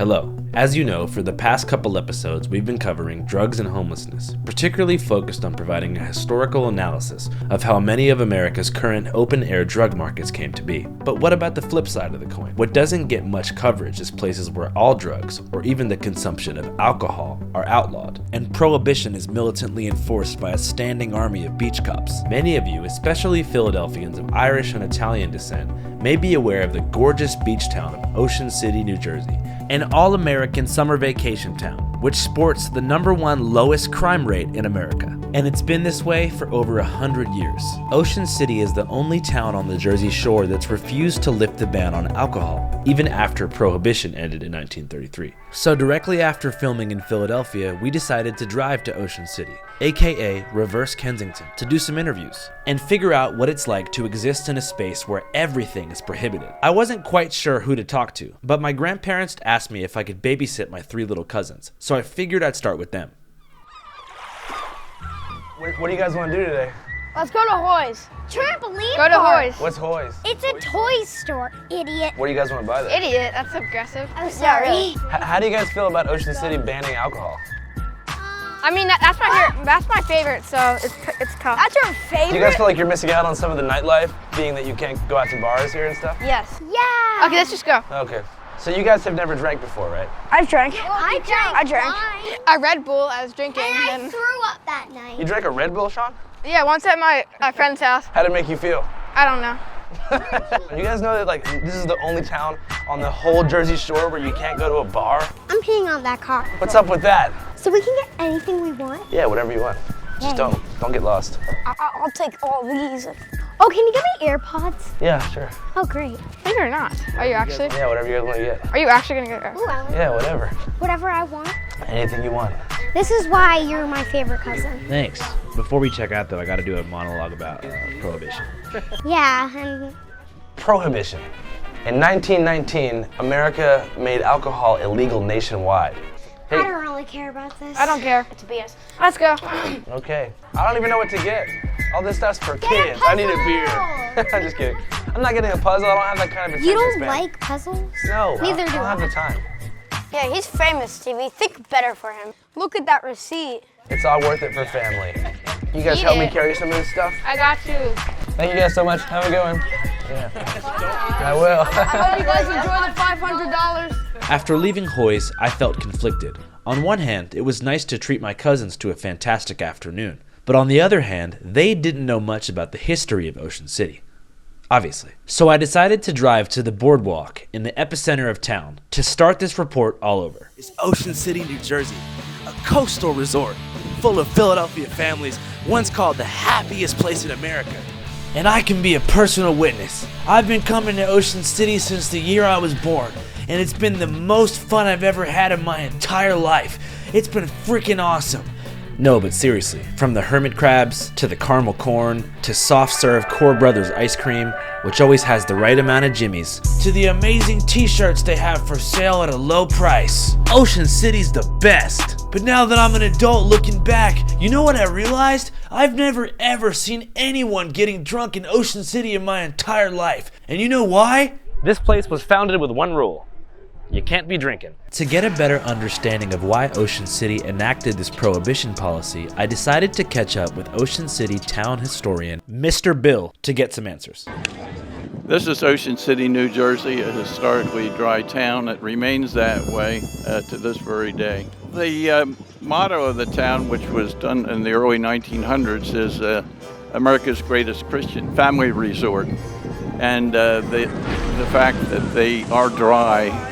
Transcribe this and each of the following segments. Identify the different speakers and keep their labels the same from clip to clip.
Speaker 1: Hello. As you know, for the past couple episodes, we've been covering drugs and homelessness, particularly focused on providing a historical analysis of how many of America's current open-air drug markets came to be. But what about the flip side of the coin? What doesn't get much coverage is places where all drugs, or even the consumption of alcohol, are outlawed, and prohibition is militantly enforced by a standing army of beach cops. Many of you, especially Philadelphians of Irish and Italian descent, may be aware of the gorgeous beach town of Ocean City, New Jersey, an all-American summer vacation town, which sports the #1 lowest crime rate in America. And it's been this way for over 100 years. Ocean City is the only town on the Jersey Shore that's refused to lift the ban on alcohol, even after Prohibition ended in 1933. So directly after filming in Philadelphia, we decided to drive to Ocean City, aka Reverse Kensington, to do some interviews and figure out what it's like to exist in a space where everything is prohibited. I wasn't quite sure who to talk to, but my grandparents asked me if I could babysit my 3 little cousins, so I figured I'd start with them.
Speaker 2: What do you guys want to do today?
Speaker 3: Let's go to Hoy's.
Speaker 4: Trampoline
Speaker 3: Go to
Speaker 4: park.
Speaker 3: Hoy's.
Speaker 2: What's Hoy's?
Speaker 4: It's a toy store, idiot.
Speaker 2: What do you guys want to buy there?
Speaker 3: Idiot, that's aggressive.
Speaker 4: I'm sorry.
Speaker 3: Yeah, really.
Speaker 2: How do you guys feel about Ocean City banning alcohol?
Speaker 3: I mean, that's my favorite, so it's tough.
Speaker 4: That's your favorite?
Speaker 2: Do you guys feel like you're missing out on some of the nightlife, being that you can't go out to bars here and stuff?
Speaker 3: Yes.
Speaker 4: Yeah.
Speaker 3: Okay, let's just go.
Speaker 2: Okay. So you guys have never drank before, right?
Speaker 3: I drank.
Speaker 4: I drank.
Speaker 3: I drank. A Red Bull, I was drinking.
Speaker 4: And I threw up that night.
Speaker 2: You drank a Red Bull, Sean?
Speaker 3: Yeah, once at my friend's house.
Speaker 2: How'd it make you feel?
Speaker 3: I don't know.
Speaker 2: You guys know that this is the only town on the whole Jersey Shore where you can't go to a bar?
Speaker 4: I'm peeing on that car.
Speaker 2: What's up with that?
Speaker 4: So we can get anything we want?
Speaker 2: Yeah, whatever you want. Just
Speaker 4: Yay.
Speaker 2: don't get lost.
Speaker 3: I'll take all these.
Speaker 4: Oh, can you get me AirPods?
Speaker 2: Yeah, sure.
Speaker 4: Oh, great.
Speaker 3: Think or not? Are you actually?
Speaker 2: Yeah, whatever you guys want to get.
Speaker 3: Are you actually gonna get?
Speaker 4: Ooh, I want
Speaker 2: Yeah, whatever.
Speaker 4: whatever I want.
Speaker 2: Anything you want.
Speaker 4: This is why you're my favorite cousin.
Speaker 1: Thanks. Before we check out though, I gotta do a monologue about Prohibition.
Speaker 4: Yeah, and
Speaker 2: Prohibition. In 1919, America made alcohol illegal nationwide.
Speaker 4: I
Speaker 2: Hey,
Speaker 4: don't really care about this.
Speaker 3: I don't care.
Speaker 4: It's BS.
Speaker 3: Let's go.
Speaker 2: okay. I don't even know what to get. All this stuff's for
Speaker 4: Get a
Speaker 2: kids. I need a
Speaker 4: puzzle.
Speaker 2: beer. I'm just kidding. I'm not getting a puzzle. I don't have that kind of
Speaker 4: You
Speaker 2: attention
Speaker 4: don't
Speaker 2: span.
Speaker 4: like puzzles?
Speaker 2: No,
Speaker 4: Neither
Speaker 2: I
Speaker 4: do
Speaker 2: don't have
Speaker 4: I.
Speaker 2: the time.
Speaker 3: Yeah, he's famous, Stevie. Think better for him. Look at that receipt.
Speaker 2: It's all worth it for family. You guys
Speaker 3: Eat
Speaker 2: help me
Speaker 3: it.
Speaker 2: carry some of this stuff?
Speaker 3: I got you.
Speaker 2: Thank you guys so much. Have a good one. Yeah. I will.
Speaker 3: Hope you guys enjoy the $500.
Speaker 1: After leaving Hoy's, I felt conflicted. On one hand, it was nice to treat my cousins to a fantastic afternoon, but on the other hand, they didn't know much about the history of Ocean City. Obviously. So I decided to drive to the boardwalk in the epicenter of town to start this report all over.
Speaker 5: It's Ocean City, New Jersey, a coastal resort full of Philadelphia families, once called the happiest place in America. And I can be a personal witness. I've been coming to Ocean City since the year I was born, and it's been the most fun I've ever had in my entire life. It's been freaking awesome.
Speaker 1: No, but seriously, from the hermit crabs, to the caramel corn, to soft serve Core Brothers ice cream, which always has the right amount of jimmies,
Speaker 5: To the amazing t-shirts they have for sale at a low price. Ocean City's the best. But now that I'm an adult looking back, you know what I realized? I've never ever seen anyone getting drunk in Ocean City in my entire life. And you know why?
Speaker 1: this place was founded with one rule. You can't be drinking. To get a better understanding of why Ocean City enacted this prohibition policy, I decided to catch up with Ocean City town historian Mr. Bill to get some answers.
Speaker 6: This is Ocean City, New Jersey, a historically dry town. It remains that way to this very day. The motto of the town, which was done in the early 1900s, is America's greatest Christian family resort. And the fact that they are dry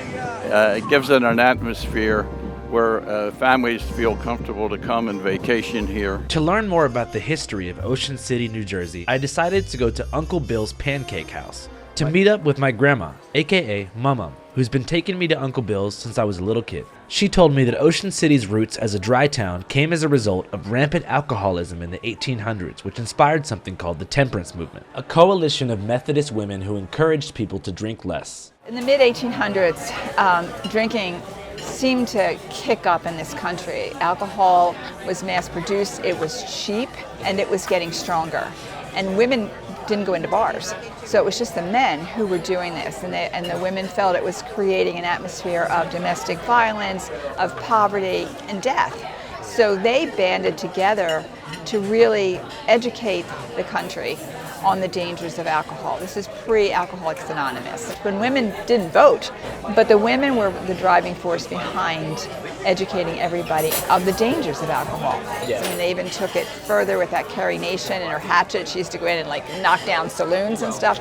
Speaker 6: it gives it an atmosphere where families feel comfortable to come and vacation here.
Speaker 1: To learn more about the history of Ocean City, New Jersey, I decided to go to Uncle Bill's Pancake House to meet up with my grandma, aka Mama, who's been taking me to Uncle Bill's since I was a little kid. She told me that Ocean City's roots as a dry town came as a result of rampant alcoholism in the 1800s, which inspired something called the Temperance Movement, a coalition of Methodist women who encouraged people to drink less.
Speaker 7: In the mid-1800s, drinking seemed to kick up in this country. Alcohol was mass-produced, it was cheap, and it was getting stronger. And women didn't go into bars. So it was just the men who were doing this, and the women felt it was creating an atmosphere of domestic violence, of poverty, and death. So they banded together to really educate the country on the dangers of alcohol. This is pre-Alcoholics Anonymous, when women didn't vote, but the women were the driving force behind educating everybody of the dangers of alcohol.
Speaker 5: Yeah.
Speaker 7: I mean, they even took it further with that Carrie Nation and her hatchet. She used to go in and like knock down saloons and stuff.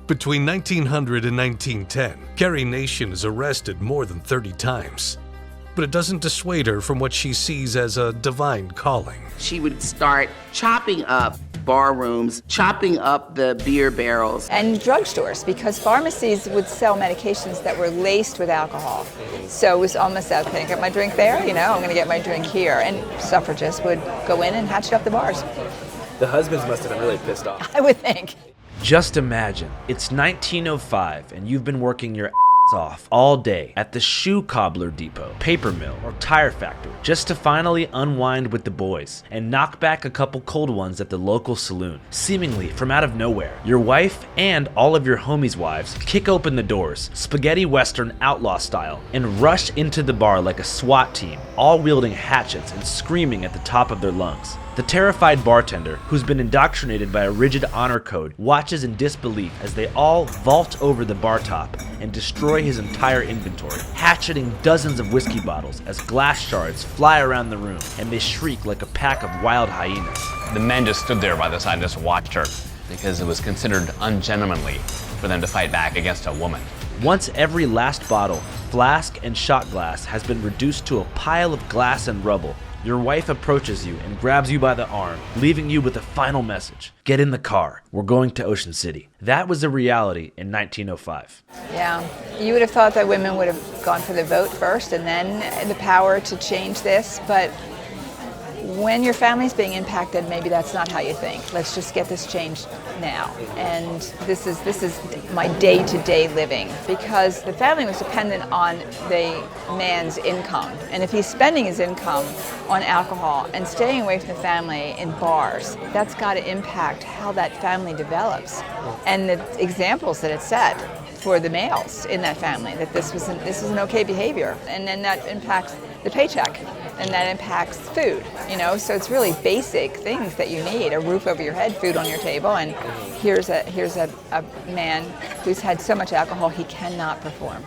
Speaker 8: Between 1900 and 1910, Carrie Nation is arrested more than 30 times. But it doesn't dissuade her from what she sees as a divine calling.
Speaker 9: She would start chopping up bar rooms, chopping up the beer barrels.
Speaker 7: And drugstores, because pharmacies would sell medications that were laced with alcohol. So it was almost out, can I get my drink there? I'm going to get my drink here. And suffragists would go in and hatchet up the bars.
Speaker 5: The husbands must have been really pissed off.
Speaker 7: I would think.
Speaker 1: Just imagine, it's 1905 and you've been working your off all day at the shoe cobbler depot, paper mill, or tire factory just to finally unwind with the boys and knock back a couple cold ones at the local saloon. Seemingly from out of nowhere, your wife and all of your homies' wives kick open the doors, spaghetti western outlaw style, and rush into the bar like a SWAT team, all wielding hatchets and screaming at the top of their lungs. The terrified bartender, who's been indoctrinated by a rigid honor code, watches in disbelief as they all vault over the bar top and destroy his entire inventory, hatcheting dozens of whiskey bottles as glass shards fly around the room and they shriek like a pack of wild hyenas.
Speaker 10: The men just stood there by the side and just watched her because it was considered ungentlemanly for them to fight back against a woman.
Speaker 1: Once every last bottle, flask, and shot glass has been reduced to a pile of glass and rubble, your wife approaches you and grabs you by the arm, leaving you with a final message. Get in the car. We're going to Ocean City. That was the reality in 1905.
Speaker 7: Yeah, you would have thought that women would have gone for the vote first and then the power to change this, but when your family's being impacted, maybe that's not how you think. Let's just get this changed now. And this is my day-to-day living, because the family was dependent on the man's income. And if he's spending his income on alcohol and staying away from the family in bars, that's got to impact how that family develops. And the examples that it set for the males in that family, that this was an okay behavior. And then that impacts the paycheck, and that impacts food, so it's really basic things that you need: a roof over your head, food on your table, and here's a man who's had so much alcohol he cannot perform.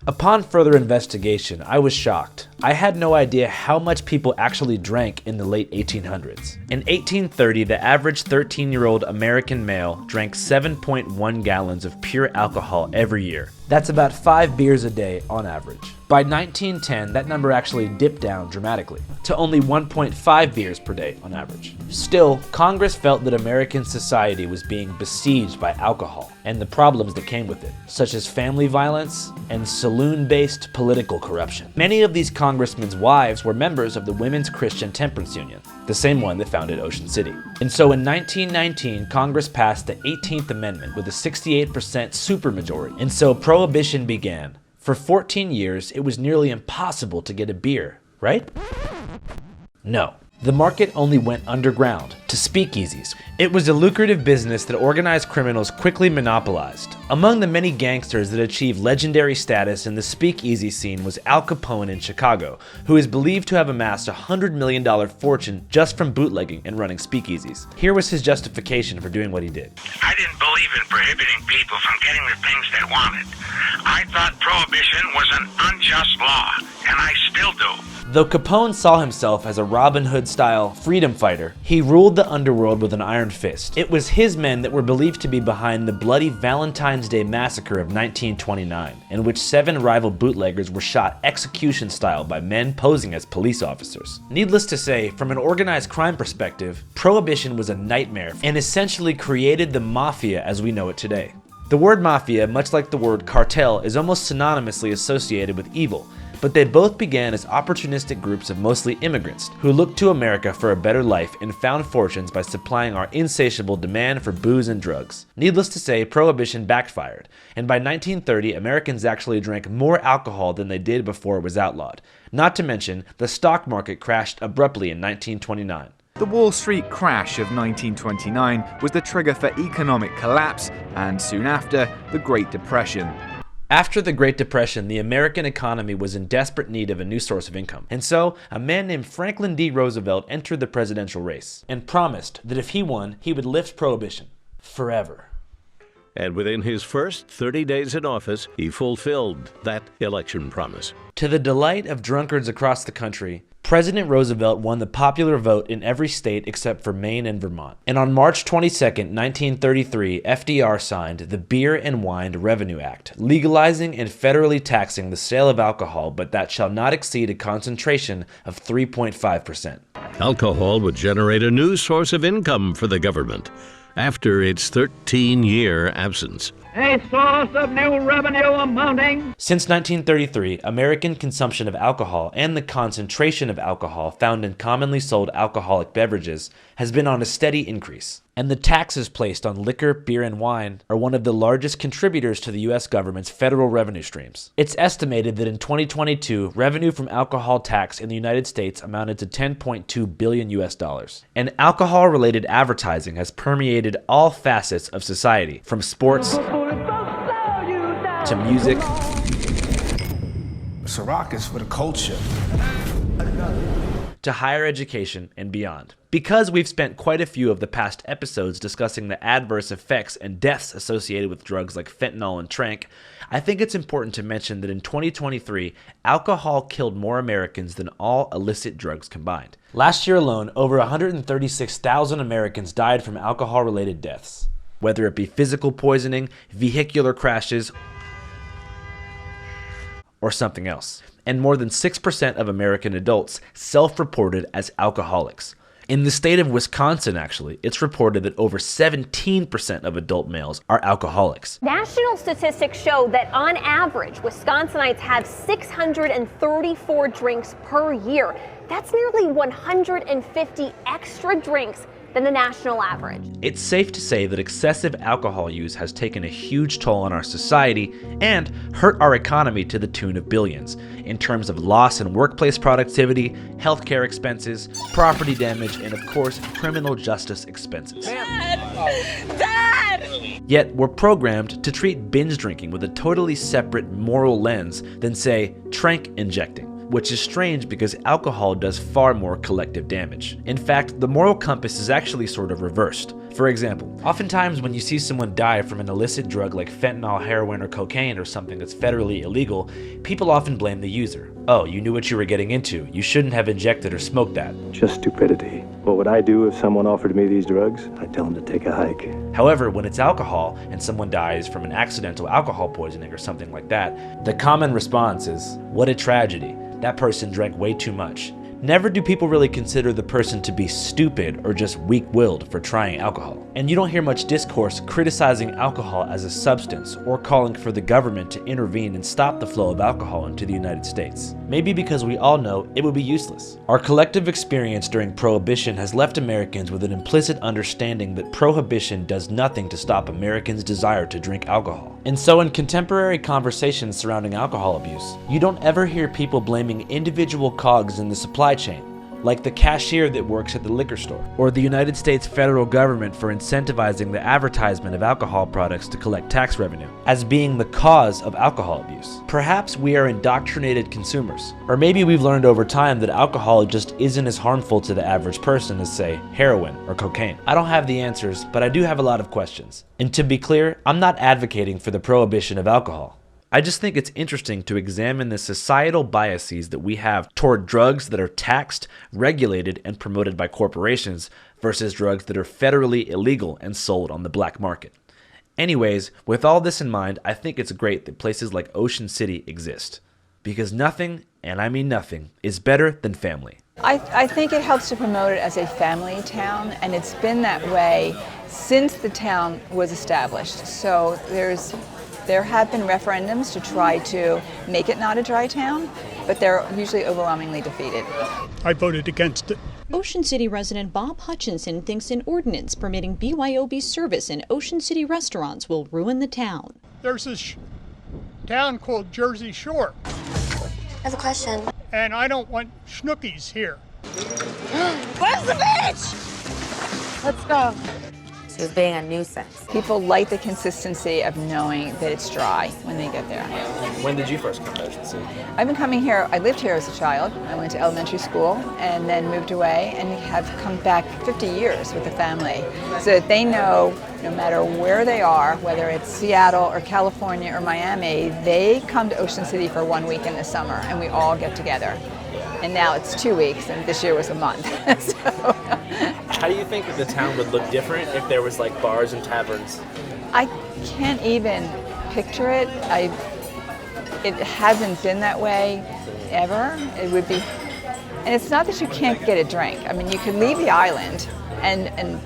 Speaker 1: Upon further investigation, I was shocked. I had no idea how much people actually drank in the late 1800s. In 1830, the average 13-year-old American male drank 7.1 gallons of pure alcohol every year. That's about 5 beers a day on average. By 1910, that number actually dipped down dramatically to only 1.5 beers per day on average. Still, Congress felt that American society was being besieged by alcohol and the problems that came with it, such as family violence and saloon-based political corruption. Many of these congressmen's wives were members of the Women's Christian Temperance Union, the same one that founded Ocean City. And so in 1919, Congress passed the 18th Amendment with a 68% supermajority, and so Prohibition began. For 14 years, it was nearly impossible to get a beer, right? No. The market only went underground, to speakeasies. It was a lucrative business that organized criminals quickly monopolized. Among the many gangsters that achieved legendary status in the speakeasy scene was Al Capone in Chicago, who is believed to have amassed a $100 million fortune just from bootlegging and running speakeasies. Here was his justification for doing what he did.
Speaker 11: I didn't believe in prohibiting people from getting the things they wanted. I thought prohibition was an unjust law, and I still do.
Speaker 1: Though Capone saw himself as a Robin Hood-style freedom fighter, he ruled the underworld with an iron fist. It was his men that were believed to be behind the bloody Valentine's Day massacre of 1929, in which 7 rival bootleggers were shot execution-style by men posing as police officers. Needless to say, from an organized crime perspective, Prohibition was a nightmare and essentially created the mafia as we know it today. The word mafia, much like the word cartel, is almost synonymously associated with evil, but they both began as opportunistic groups of mostly immigrants who looked to America for a better life and found fortunes by supplying our insatiable demand for booze and drugs. Needless to say, Prohibition backfired, and by 1930, Americans actually drank more alcohol than they did before it was outlawed. Not to mention, the stock market crashed abruptly in 1929.
Speaker 12: The Wall Street crash of 1929 was the trigger for economic collapse, and soon after, the Great Depression.
Speaker 1: After the Great Depression, the American economy was in desperate need of a new source of income. And so, a man named Franklin D. Roosevelt entered the presidential race and promised that if he won, he would lift prohibition forever.
Speaker 13: And within his first 30 days in office, he fulfilled that election promise.
Speaker 1: To the delight of drunkards across the country, President Roosevelt won the popular vote in every state except for Maine and Vermont. And on March 22, 1933, FDR signed the Beer and Wine Revenue Act, legalizing and federally taxing the sale of alcohol, but that shall not exceed a concentration of 3.5%.
Speaker 13: Alcohol would generate a new source of income for the government after its 13-year absence.
Speaker 14: A source of new revenue amounting.
Speaker 1: Since 1933, American consumption of alcohol and the concentration of alcohol found in commonly sold alcoholic beverages has been on a steady increase. And the taxes placed on liquor, beer, and wine are one of the largest contributors to the U.S. government's federal revenue streams. It's estimated that in 2022, revenue from alcohol tax in the United States amounted to $10.2 billion US. And alcohol-related advertising has permeated all facets of society, from sports to music.
Speaker 15: Ciroc is for the culture.
Speaker 1: To higher education and beyond. Because we've spent quite a few of the past episodes discussing the adverse effects and deaths associated with drugs like fentanyl and tranq, I think it's important to mention that in 2023, alcohol killed more Americans than all illicit drugs combined. Last year alone, over 136,000 Americans died from alcohol-related deaths, whether it be physical poisoning, vehicular crashes, or something else. And more than 6% of American adults self-reported as alcoholics. In the state of Wisconsin, actually, it's reported that over 17% of adult males are alcoholics.
Speaker 16: National statistics show that on average, Wisconsinites have 634 drinks per year. That's nearly 150 extra drinks than the national average.
Speaker 1: It's safe to say that excessive alcohol use has taken a huge toll on our society and hurt our economy to the tune of billions, in terms of loss in workplace productivity, healthcare expenses, property damage, and of course, criminal justice expenses.
Speaker 16: Dad!
Speaker 1: Yet, we're programmed to treat binge drinking with a totally separate moral lens than, say, tranq injecting, which is strange because alcohol does far more collective damage. In fact, the moral compass is actually sort of reversed. For example, oftentimes when you see someone die from an illicit drug like fentanyl, heroin, or cocaine, or something that's federally illegal, people often blame the user. Oh, you knew what you were getting into. You shouldn't have injected or smoked that.
Speaker 17: Just stupidity. What would I do if someone offered me these drugs? I'd tell them to take a hike.
Speaker 1: However, when it's alcohol and someone dies from an accidental alcohol poisoning or something like that, the common response is, what a tragedy. That person drank way too much. Never do people really consider the person to be stupid or just weak-willed for trying alcohol. And you don't hear much discourse criticizing alcohol as a substance or calling for the government to intervene and stop the flow of alcohol into the United States. Maybe because we all know it would be useless. Our collective experience during Prohibition has left Americans with an implicit understanding that Prohibition does nothing to stop Americans' desire to drink alcohol. And so in contemporary conversations surrounding alcohol abuse, you don't ever hear people blaming individual cogs in the supply chain, like the cashier that works at the liquor store, or the United States federal government for incentivizing the advertisement of alcohol products to collect tax revenue, as being the cause of alcohol abuse. Perhaps we are indoctrinated consumers, or maybe we've learned over time that alcohol just isn't as harmful to the average person as, say, heroin or cocaine. I don't have the answers, but I do have a lot of questions. And to be clear, I'm not advocating for the prohibition of alcohol. I just think it's interesting to examine the societal biases that we have toward drugs that are taxed, regulated, and promoted by corporations versus drugs that are federally illegal and sold on the black market. Anyways, with all this in mind, I think it's great that places like Ocean City exist. Because nothing, and I mean nothing, is better than family.
Speaker 7: I think it helps to promote it as a family town, and it's been that way since the town was established. So there have been referendums to try to make it not a dry town, but they're usually overwhelmingly defeated.
Speaker 18: I voted against it.
Speaker 19: Ocean City resident Bob Hutchinson thinks an ordinance permitting BYOB service in Ocean City restaurants will ruin the town.
Speaker 18: There's this town called Jersey Shore.
Speaker 4: I have a question.
Speaker 18: And I don't want schnookies here.
Speaker 15: Where's the beach? Let's go. She was being a nuisance.
Speaker 7: People like the consistency of knowing that it's dry when they get there.
Speaker 2: When did you first come to Ocean City?
Speaker 7: I've been coming here, I lived here as a child. I went to elementary school and then moved away and have come back 50 years with the family. So that they know no matter where they are, whether it's Seattle or California or Miami, they come to Ocean City for 1 week in the summer and we all get together. And now it's 2 weeks and this year was a month. So,
Speaker 2: how do you think that the town would look different if there was like bars and taverns?
Speaker 7: I can't even picture it. It hasn't been that way ever. It would be, and it's not that you can't get a drink. I mean, you could leave the island and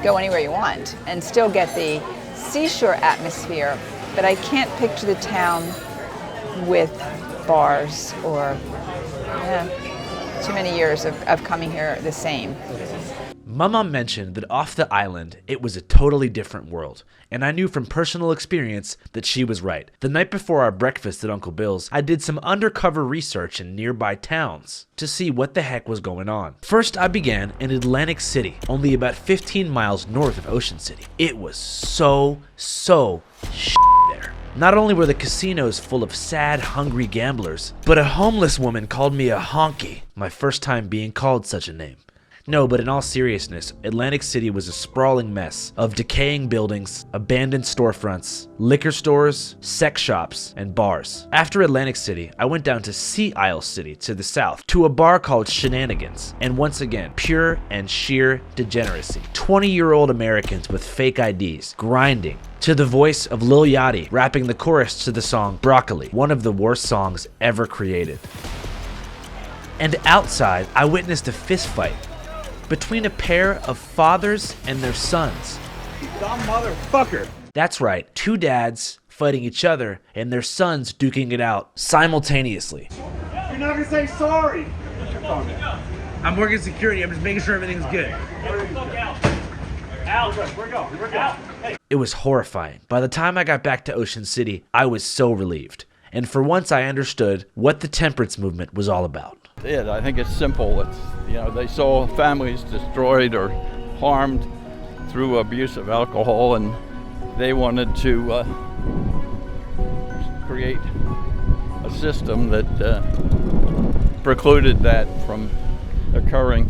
Speaker 7: go anywhere you want and still get the seashore atmosphere, but I can't picture the town with bars or too many years of coming here the same.
Speaker 1: Mama mentioned that off the island, it was a totally different world, and I knew from personal experience that she was right. The night before our breakfast at Uncle Bill's, I did some undercover research in nearby towns to see what the heck was going on. First, I began in Atlantic City, only about 15 miles north of Ocean City. It was so there. Not only were the casinos full of sad, hungry gamblers, but a homeless woman called me a honky, my first time being called such a name. No, but in all seriousness, Atlantic City was a sprawling mess of decaying buildings, abandoned storefronts, liquor stores, sex shops, and bars. After Atlantic City, I went down to Sea Isle City to the south, to a bar called Shenanigans, and once again, pure and sheer degeneracy. 20-year-old Americans with fake IDs, grinding, to the voice of Lil Yachty rapping the chorus to the song Broccoli, one of the worst songs ever created. And outside, I witnessed a fist fight between a pair of fathers and their sons.
Speaker 2: You dumb motherfucker.
Speaker 1: That's right, two dads fighting each other and their sons duking it out simultaneously.
Speaker 14: You're not gonna say sorry.
Speaker 1: I'm working security, I'm just making sure everything's good. It was horrifying. By the time I got back to Ocean City, I was so relieved. And for once I understood what the temperance movement was all about.
Speaker 6: I think it's simple. It's, they saw families destroyed or harmed through abuse of alcohol, and they wanted to create a system that precluded that from occurring.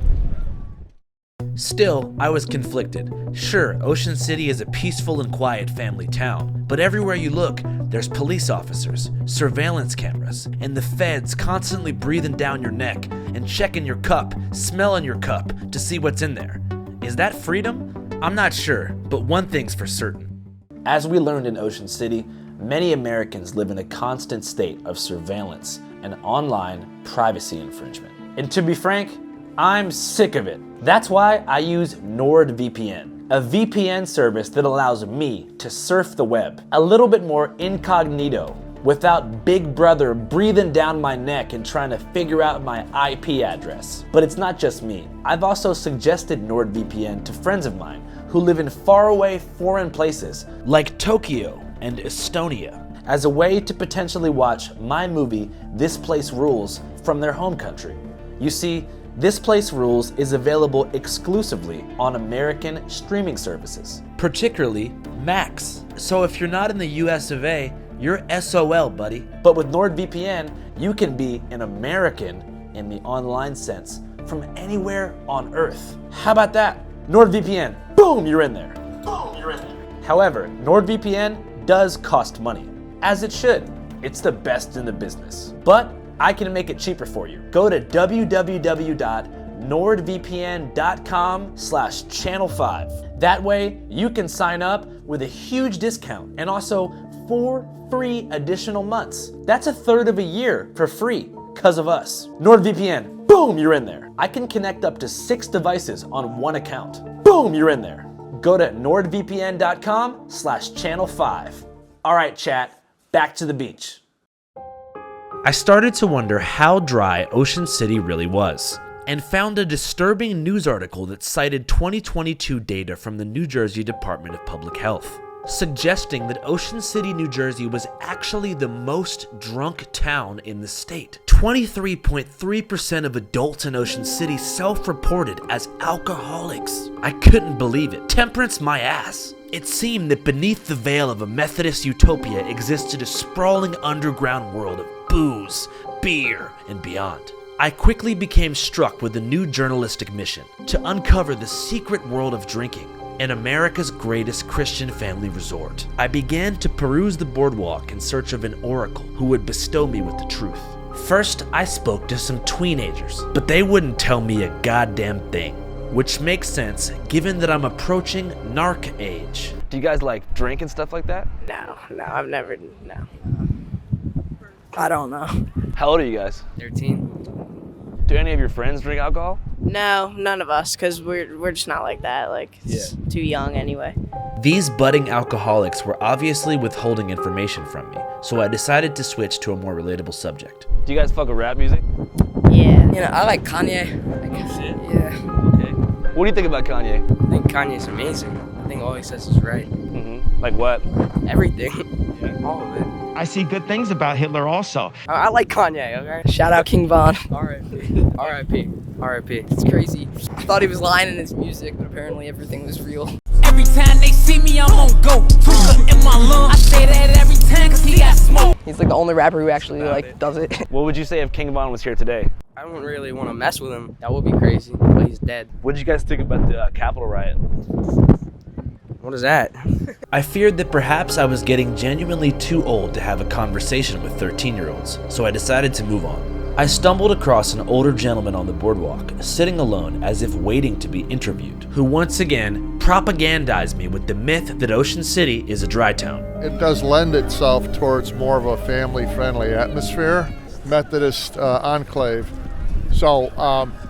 Speaker 1: Still, I was conflicted. Sure, Ocean City is a peaceful and quiet family town, but everywhere you look, there's police officers, surveillance cameras, and the feds constantly breathing down your neck and checking your cup, smelling your cup to see what's in there. Is that freedom? I'm not sure, but one thing's for certain. As we learned in Ocean City, many Americans live in a constant state of surveillance and online privacy infringement. And to be frank, I'm sick of it. That's why I use NordVPN, a VPN service that allows me to surf the web a little bit more incognito without Big Brother breathing down my neck and trying to figure out my IP address. But it's not just me. I've also suggested NordVPN to friends of mine who live in faraway foreign places like Tokyo and Estonia as a way to potentially watch my movie This Place Rules from their home country. You see, This Place Rules is available exclusively on American streaming services, particularly Max. So if you're not in the US of A, you're SOL, buddy. But with NordVPN, you can be an American in the online sense from anywhere on Earth. How about that? NordVPN, boom, you're in there. Boom, you're in there. However, NordVPN does cost money, as it should. It's the best in the business. But I can make it cheaper for you. Go to www.nordvpn.com/channel5. That way, you can sign up with a huge discount and also 4 free additional months. That's a third of a year for free because of us. NordVPN, boom, you're in there. I can connect up to 6 devices on one account. Boom, you're in there. Go to nordvpn.com/channel5. All right, chat, back to the beach. I started to wonder how dry Ocean City really was, and found a disturbing news article that cited 2022 data from the New Jersey Department of Public Health. suggesting that Ocean City, New Jersey was actually the most drunk town in the state. 23.3% of adults in Ocean City self-reported as alcoholics. I couldn't believe it. Temperance my ass. It seemed that beneath the veil of a Methodist utopia existed a sprawling underground world of booze, beer, and beyond. I quickly became struck with a new journalistic mission: to uncover the secret world of drinking in America's greatest Christian family resort. I began to peruse the boardwalk in search of an oracle who would bestow me with the truth. First, I spoke to some tweenagers, but they wouldn't tell me a goddamn thing, which makes sense given that I'm approaching narc age.
Speaker 2: Do you guys like drink and stuff like that?
Speaker 20: No, I've never, no. I don't know.
Speaker 2: How old are you guys?
Speaker 20: 13.
Speaker 2: Do any of your friends drink alcohol?
Speaker 20: No, none of us, because we're just not like that. Like, it's too young anyway.
Speaker 1: These budding alcoholics were obviously withholding information from me, so I decided to switch to a more relatable subject.
Speaker 2: Do you guys fuck with rap music?
Speaker 20: Yeah. You know, I like Kanye.
Speaker 2: Shit.
Speaker 20: Yeah.
Speaker 2: Okay. What do you think about Kanye?
Speaker 20: I think Kanye's amazing. I think all he says is right.
Speaker 2: Mm-hmm. Like what?
Speaker 20: Everything. Yeah. All of it.
Speaker 14: I see good things about Hitler also.
Speaker 20: I like Kanye, okay? Shout out King Von. R.I.P. R.I.P. R.I.P. It's crazy. I thought he was lying in his music, but apparently everything was real.
Speaker 21: Every time they see me, I'm on go. In my lungs. I say that every time cause he got smoke.
Speaker 20: He's like the only rapper who actually like does it.
Speaker 2: What would you say if King Von was here today?
Speaker 20: I don't really want to mess with him. That would be crazy, but he's dead.
Speaker 2: What did you guys think about the Capitol riot?
Speaker 20: What is that?
Speaker 1: I feared that perhaps I was getting genuinely too old to have a conversation with 13-year-olds, so I decided to move on. I stumbled across an older gentleman on the boardwalk, sitting alone as if waiting to be interviewed, who once again propagandized me with the myth that Ocean City is a dry town.
Speaker 22: It does lend itself towards more of a family-friendly atmosphere, Methodist enclave. So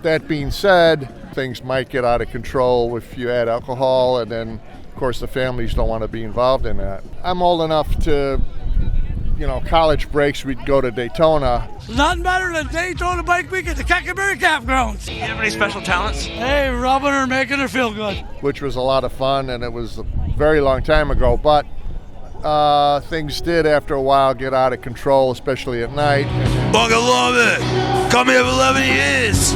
Speaker 22: that being said, things might get out of control if you add alcohol, and then of course the families don't want to be involved in that. I'm old enough to, you know, college breaks, we'd go to Daytona.
Speaker 21: Nothing better than Daytona Bike Week at the Cockaberry Campgrounds.
Speaker 2: Do you have any special talents?
Speaker 21: Hey, rubbing her, making her feel good.
Speaker 22: Which was a lot of fun, and it was a very long time ago, but things did after a while get out of control, especially at night.
Speaker 21: Fucking love it. Come here for 11 years.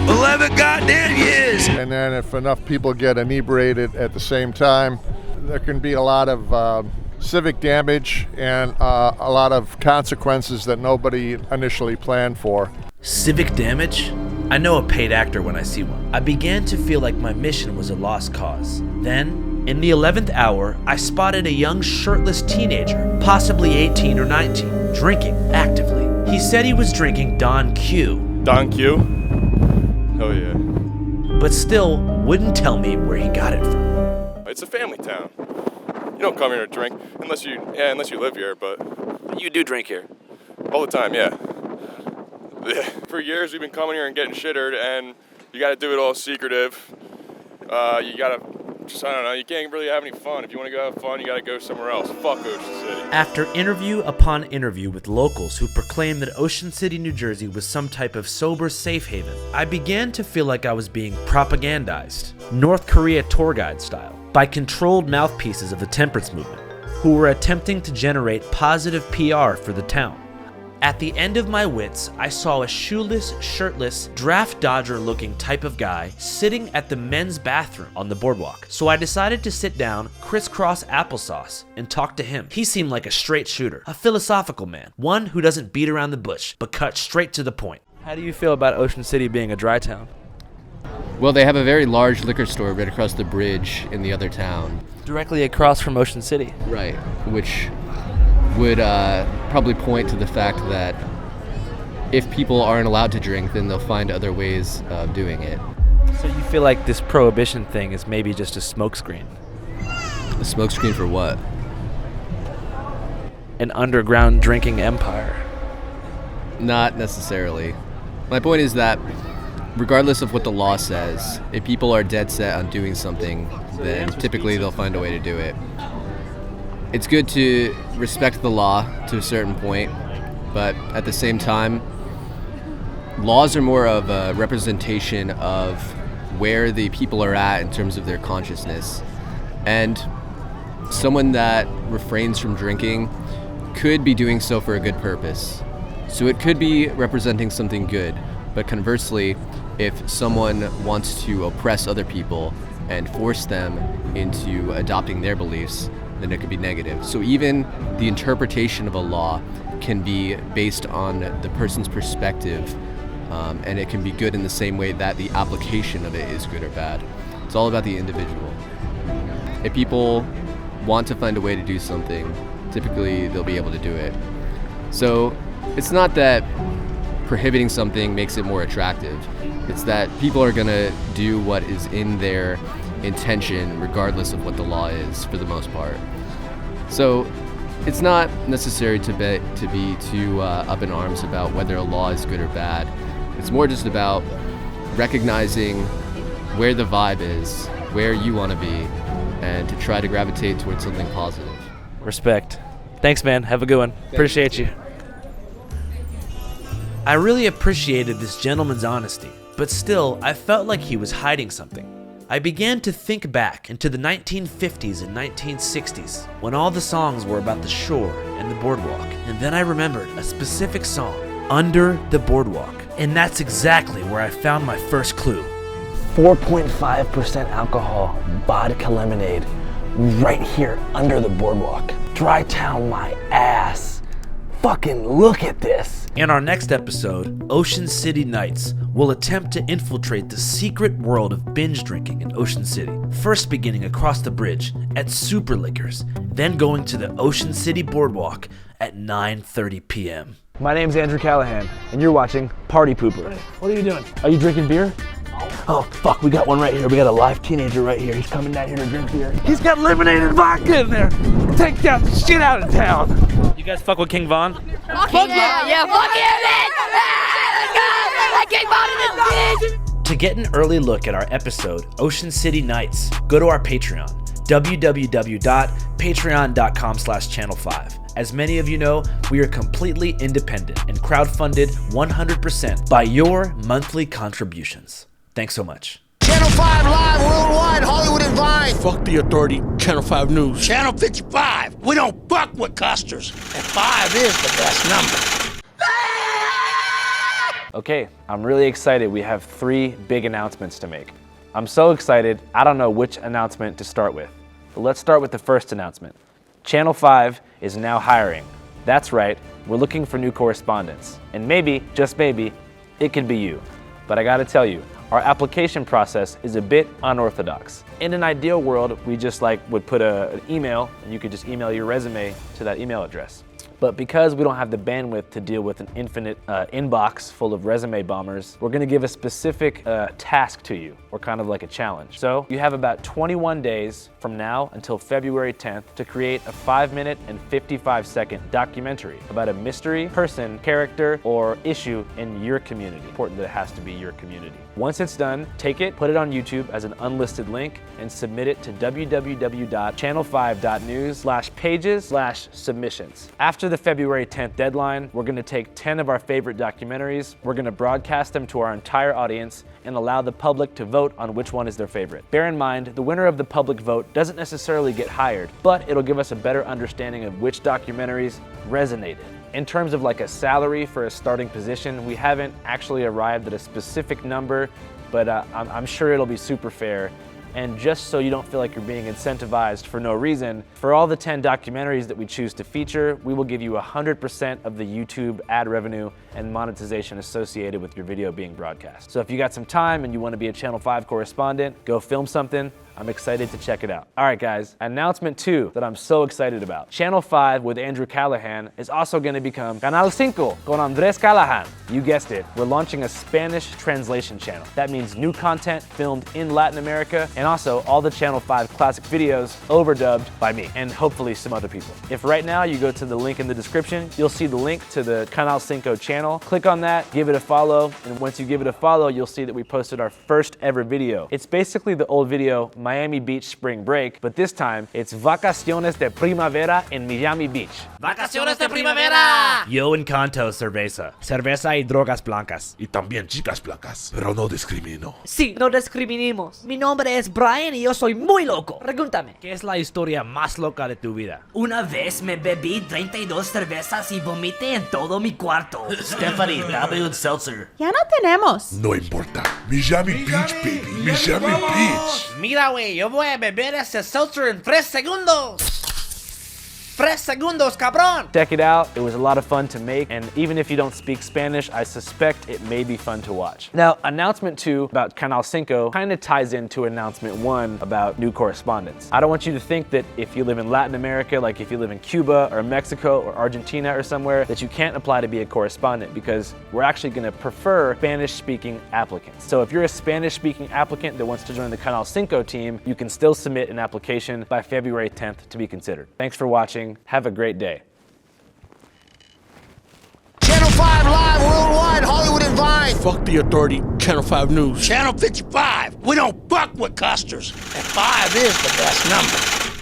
Speaker 21: 11 goddamn years.
Speaker 22: And then if enough people get inebriated at the same time, there can be a lot of civic damage and a lot of consequences that nobody initially planned for.
Speaker 1: Civic damage? I know a paid actor when I see one. I began to feel like my mission was a lost cause. Then, in the 11th hour, I spotted a young shirtless teenager, possibly 18 or 19, drinking actively. He said he was drinking Don Q.
Speaker 23: Don Q? Oh yeah.
Speaker 1: But still wouldn't tell me where he got it from.
Speaker 23: It's a family town. You don't come here to drink unless you live here, but
Speaker 2: You do drink here?
Speaker 23: all the time, yeah. For years we've been coming here and getting shittered, and you got to do it all secretive. You got to just, I don't know, you can't really have any fun. If you want to go have fun, you got to go somewhere else. Fuck Ocean City.
Speaker 1: After interview upon interview with locals who proclaimed that Ocean City, New Jersey was some type of sober safe haven, I began to feel like I was being propagandized, North Korea tour guide style, by controlled mouthpieces of the temperance movement, who were attempting to generate positive PR for the town. At the end of my wits, I saw a shoeless, shirtless, draft dodger looking type of guy sitting at the men's bathroom on the boardwalk. So I decided to sit down, crisscross applesauce, and talk to him. He seemed like a straight shooter, a philosophical man, one who doesn't beat around the bush, but cut straight to the point.
Speaker 2: How do you feel about Ocean City being a dry town?
Speaker 24: Well, they have a very large liquor store right across the bridge in the other town.
Speaker 2: Directly across from Ocean City.
Speaker 24: Right, which would probably point to the fact that if people aren't allowed to drink, then they'll find other ways of doing it.
Speaker 2: So you feel like this prohibition thing is maybe just a smokescreen?
Speaker 24: A smokescreen for what?
Speaker 2: An underground drinking empire.
Speaker 24: Not necessarily. My point is that regardless of what the law says, if people are dead set on doing something, then typically they'll find a way to do it. It's good to respect the law to a certain point, but at the same time, laws are more of a representation of where the people are at in terms of their consciousness. And someone that refrains from drinking could be doing so for a good purpose. So it could be representing something good, but conversely, if someone wants to oppress other people and force them into adopting their beliefs, then it could be negative. So even the interpretation of a law can be based on the person's perspective, and it can be good in the same way that the application of it is good or bad. It's all about the individual. If people want to find a way to do something, typically they'll be able to do it. So it's not that prohibiting something makes it more attractive. It's that people are going to do what is in their intention regardless of what the law is for the most part. So it's not necessary to be too up in arms about whether a law is good or bad. It's more just about recognizing where the vibe is, where you want to be, and to try to gravitate towards something positive.
Speaker 1: Respect. Thanks, man. Have a good one. Appreciate you. I really appreciated this gentleman's honesty, but still, I felt like he was hiding something. I began to think back into the 1950s and 1960s, when all the songs were about the shore and the boardwalk, and then I remembered a specific song, Under the Boardwalk, and that's exactly where I found my first clue.
Speaker 2: 4.5% alcohol, vodka lemonade, right here under the boardwalk. Dry town my ass. Fucking look at this.
Speaker 1: In our next episode, Ocean City Nights will attempt to infiltrate the secret world of binge drinking in Ocean City, first beginning across the bridge at Super Liquors, then going to the Ocean City Boardwalk at 9:30 p.m.
Speaker 2: My name's Andrew Callahan, and you're watching Party Pooper. What are you doing? Are you drinking beer? Oh, fuck, we got one right here. We got a live teenager right here. He's coming down here to drink beer. He's got lemonade and vodka in there. Take that shit out of town.
Speaker 1: You guys fuck with King Von?
Speaker 21: Fuck yeah, fuck yeah, man! Let's go! That King Von in this bitch!
Speaker 1: To get an early look at our episode, Ocean City Nights, go to our Patreon, www.patreon.com/channel5. As many of you know, we are completely independent and crowdfunded 100% by your monthly contributions. Thanks so much.
Speaker 3: Channel 5 Live Worldwide, Hollywood and Vine.
Speaker 5: Fuck the authority, Channel 5 News.
Speaker 3: Channel 55. We don't fuck with custers. And 5 is the best number.
Speaker 2: Okay, I'm really excited. We have 3 big announcements to make. I'm so excited, I don't know which announcement to start with. But let's start with the first announcement. Channel 5 is now hiring. That's right, we're looking for new correspondents. And maybe, just maybe, it could be you. But I gotta tell you, our application process is a bit unorthodox. In an ideal world, we just would put an email, and you could just email your resume to that email address. But because we don't have the bandwidth to deal with an infinite inbox full of resume bombers, we're gonna give a specific task to you, or kind of like a challenge. So you have about 21 days from now until February 10th to create a 5-minute and 55-second documentary about a mystery, person, character, or issue in your community. Important that it has to be your community. Once it's done, take it, put it on YouTube as an unlisted link, and submit it to www.channel5.news/pages/submissions. After the February 10th deadline, we're gonna take 10 of our favorite documentaries, we're gonna broadcast them to our entire audience, and allow the public to vote on which one is their favorite. Bear in mind, the winner of the public vote doesn't necessarily get hired, but it'll give us a better understanding of which documentaries resonated. In terms of like a salary for a starting position, we haven't actually arrived at a specific number, but I'm sure it'll be super fair. And just so you don't feel like you're being incentivized for no reason, for all the 10 documentaries that we choose to feature, we will give you 100% of the YouTube ad revenue and monetization associated with your video being broadcast. So if you got some time and you want to be a Channel 5 correspondent, go film something. I'm excited to check it out. All right, guys, announcement 2 that I'm so excited about. Channel 5 with Andrew Callahan is also gonna become Canal 5 con Andrés Callahan. You guessed it, we're launching a Spanish translation channel. That means new content filmed in Latin America, and also all the Channel 5 classic videos overdubbed by me, and hopefully some other people. If right now you go to the link in the description, you'll see the link to the Canal 5 channel. Click on that, give it a follow, and once you give it a follow, you'll see that we posted our first ever video. It's basically the old video, Miami Beach Spring Break, but this time it's Vacaciones de Primavera in Miami Beach.
Speaker 21: Vacaciones de Primavera!
Speaker 1: Yo encanto cerveza. Cerveza y drogas blancas.
Speaker 5: Y también chicas blancas, pero no discrimino.
Speaker 15: Sí, no discriminamos. Mi nombre es
Speaker 8: Brian y yo soy muy loco. Pregúntame.
Speaker 2: ¿Qué es la historia más loca de tu vida?
Speaker 8: Una vez me bebí 32 cervezas y vomité en todo mi cuarto.
Speaker 9: Stephanie, dame un seltzer.
Speaker 10: Ya no tenemos.
Speaker 11: No importa. Miami Beach, baby. Miami Beach.
Speaker 8: Mira, güey, yo voy a beber ese seltzer en 3 segundos. 3 segundos, cabrón!
Speaker 2: Check it out. It was a lot of fun to make, and even if you don't speak Spanish, I suspect it may be fun to watch. Now, announcement 2 about Canal 5 kind of ties into announcement 1 about new correspondence. I don't want you to think that if you live in Latin America, like if you live in Cuba or Mexico or Argentina or somewhere, that you can't apply to be a correspondent, because we're actually going to prefer Spanish-speaking applicants. So if you're a Spanish-speaking applicant that wants to join the Canal 5 team, you can still submit an application by February 10th to be considered. Thanks for watching. Have a great day.
Speaker 3: Channel 5 Live Worldwide, Hollywood and Vine.
Speaker 5: Fuck the authority, Channel 5 News.
Speaker 3: Channel 55. We don't fuck with custers. And 5 is the best number.